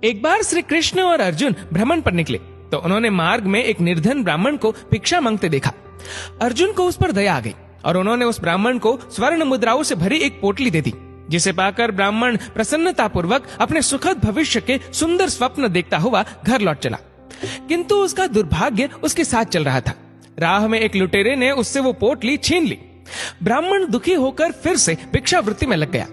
एक बार श्री कृष्ण और अर्जुन भ्रमण पर निकले तो उन्होंने मार्ग में एक निर्धन ब्राह्मण को भिक्षा मांगते देखा। अर्जुन को उस पर दया आ गई और उन्होंने उस ब्राह्मण को स्वर्ण मुद्राओं से भरी एक पोटली दे दी, जिसे पाकर ब्राह्मण प्रसन्नतापूर्वक अपने सुखद भविष्य के सुंदर स्वप्न देखता हुआ घर लौट चला। किंतु उसका दुर्भाग्य उसके साथ चल रहा था। राह में एक लुटेरे ने उससे वो पोटली छीन ली। ब्राह्मण दुखी होकर फिर से भिक्षावृत्ति में लग गया।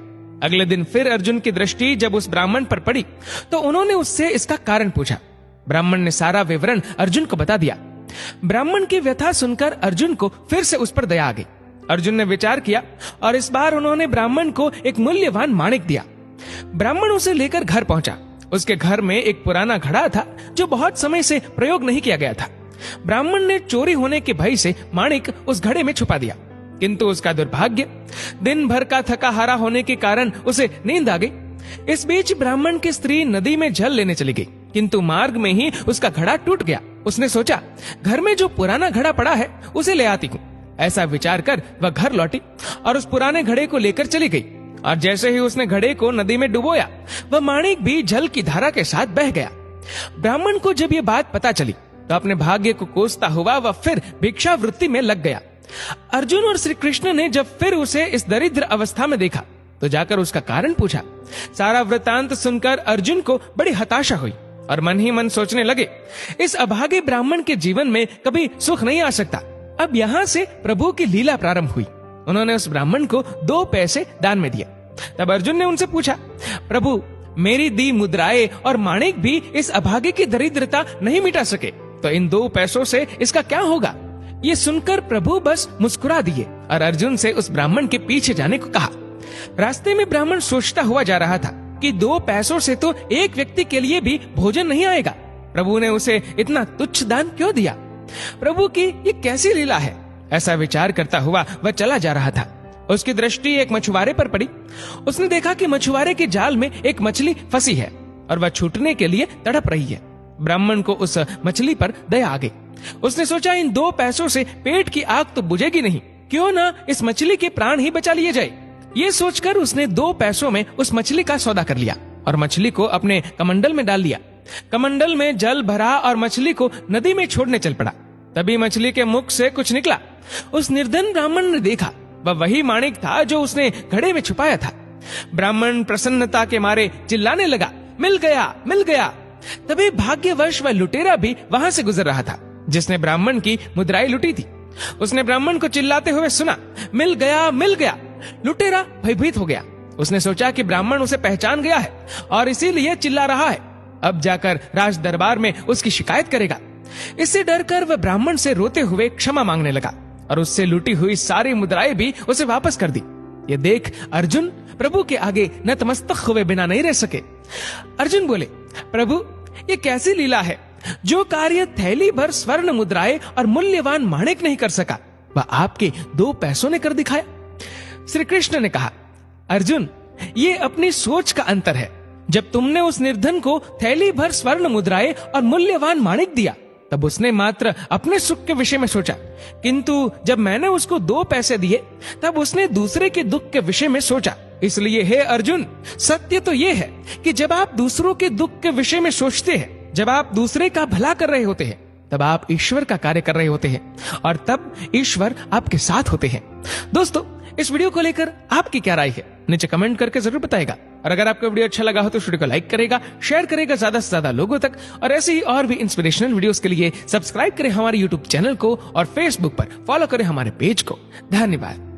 अगले दिन फिर अर्जुन की दृष्टि जब उस ब्राह्मण पर पड़ी तो उन्होंने उससे इसका कारण पूछा। ब्राह्मण ने सारा विवरण अर्जुन को बता दिया। ब्राह्मण की व्यथा सुनकर अर्जुन को फिर से उस पर दया आ गई। अर्जुन ने विचार किया और इस बार उन्होंने ब्राह्मण को एक मूल्यवान माणिक दिया। ब्राह्मण उसे लेकर घर पहुंचा। उसके घर में एक पुराना घड़ा था जो बहुत समय से प्रयोग नहीं किया गया था। ब्राह्मण ने चोरी होने के भय से माणिक उस घड़े में छुपा दिया, किंतु उसका दुर्भाग्य, दिन भर का थका हारा होने के कारण उसे नींद आ गई। इस बीच ब्राह्मण की स्त्री नदी में जल लेने चली गई, किंतु मार्ग में ही उसका घड़ा टूट गया। उसने सोचा, घर में जो पुराना घड़ा पड़ा है उसे ले आती हूँ। ऐसा विचार कर वह घर लौटी और उस पुराने घड़े को लेकर चली गई। और जैसे ही उसने घड़े को नदी में डुबोया, वह माणिक भी जल की धारा के साथ बह गया। ब्राह्मण को जब ये बात पता चली तो अपने भाग्य को कोसता हुआ वह फिर भिक्षावृत्ति में लग गया। अर्जुन और श्री कृष्ण ने जब फिर उसे इस दरिद्र अवस्था में देखा तो जाकर उसका कारण पूछा। सारा वृतांत सुनकर अर्जुन को बड़ी हताशा हुई और मन ही मन सोचने लगे, इस अभागे ब्राह्मण के जीवन में कभी सुख नहीं आ सकता। अब यहाँ से प्रभु की लीला प्रारंभ हुई। उन्होंने उस ब्राह्मण को 2 पैसे दान में दिया। तब अर्जुन ने उनसे पूछा, प्रभु, मेरी दी मुद्राएं और माणिक भी इस अभागे की दरिद्रता नहीं मिटा सके, तो इन 2 पैसों से इसका क्या होगा? ये सुनकर प्रभु बस मुस्कुरा दिए और अर्जुन से उस ब्राह्मण के पीछे जाने को कहा। रास्ते में ब्राह्मण सोचता हुआ जा रहा था कि 2 पैसों से तो एक व्यक्ति के लिए भी भोजन नहीं आएगा। प्रभु ने उसे इतना तुच्छ दान क्यों दिया? प्रभु की ये कैसी लीला है? ऐसा विचार करता हुआ वह चला जा रहा था। उसकी दृष्टि एक मछुआरे पर पड़ी। उसने देखा कि मछुआरे के जाल में एक मछली फंसी है और वह छूटने के लिए तड़प रही है। ब्राह्मण को उस मछली पर दया आ गई। उसने सोचा, इन 2 पैसों से पेट की आग तो बुझेगी नहीं, क्यों ना इस मछली के प्राण ही बचा लिए जाए। ये सोचकर उसने 2 पैसों में उस मछली का सौदा कर लिया और मछली को अपने कमंडल में डाल लिया। कमंडल में जल भरा और मछली को नदी में छोड़ने चल पड़ा। तभी मछली के मुख से कुछ निकला। उस निर्धन ब्राह्मण ने देखा, वह वही माणिक था जो उसने घड़े में छुपाया था। ब्राह्मण प्रसन्नता के मारे चिल्लाने लगा, मिल गया, मिल गया। तभी भाग्यवश वह लुटेरा भी वहां से गुजर रहा था जिसने ब्राह्मण की मुद्राएं लुटी थी। उसने ब्राह्मण को चिल्लाते हुए सुना, मिल गया, मिल गया। लुटेरा भयभीत हो गया। उसने सोचा कि ब्राह्मण उसे पहचान गया है और इसीलिए चिल्ला रहा है। अब जाकर राज दरबार में उसकी शिकायत करेगा। इससे डरकर वह ब्राह्मण से रोते हुए क्षमा मांगने लगा और उससे लूटी हुई सारी मुद्राएं भी उसे वापस कर दी। ये देख अर्जुन प्रभु के आगे नतमस्तक हुए बिना नहीं रह सके। अर्जुन बोले, प्रभु, ये कैसी लीला है? जो कार्य थैली भर स्वर्ण मुद्राएं और मूल्यवान माणिक नहीं कर सका, वह आपके 2 पैसों ने कर दिखाया। श्री कृष्ण ने कहा, अर्जुन, ये अपनी सोच का अंतर है। जब तुमने उस निर्धन को थैली भर स्वर्ण मुद्राएं और मूल्यवान माणिक दिया, तब उसने मात्र अपने सुख के विषय में सोचा, किंतु जब मैंने उसको 2 पैसे दिए, तब उसने दूसरे के दुख के विषय में सोचा। इसलिए हे अर्जुन, सत्य तो ये है कि जब आप दूसरों के दुख के विषय में सोचते हैं, जब आप दूसरे का भला कर रहे होते हैं, तब आप ईश्वर का कार्य कर रहे होते हैं और तब ईश्वर आपके साथ होते हैं। दोस्तों, इस वीडियो को लेकर आपकी क्या राय है? नीचे कमेंट करके जरूर बताएगा। और अगर आपको वीडियो अच्छा लगा हो तो वीडियो को लाइक करेगा, शेयर करेगा ज्यादा से ज्यादा लोगों तक। और ऐसे ही और भी इंस्पिरेशनल वीडियोस के लिए सब्सक्राइब करें हमारे यूट्यूब चैनल को और फेसबुक पर फॉलो करें हमारे पेज को। धन्यवाद।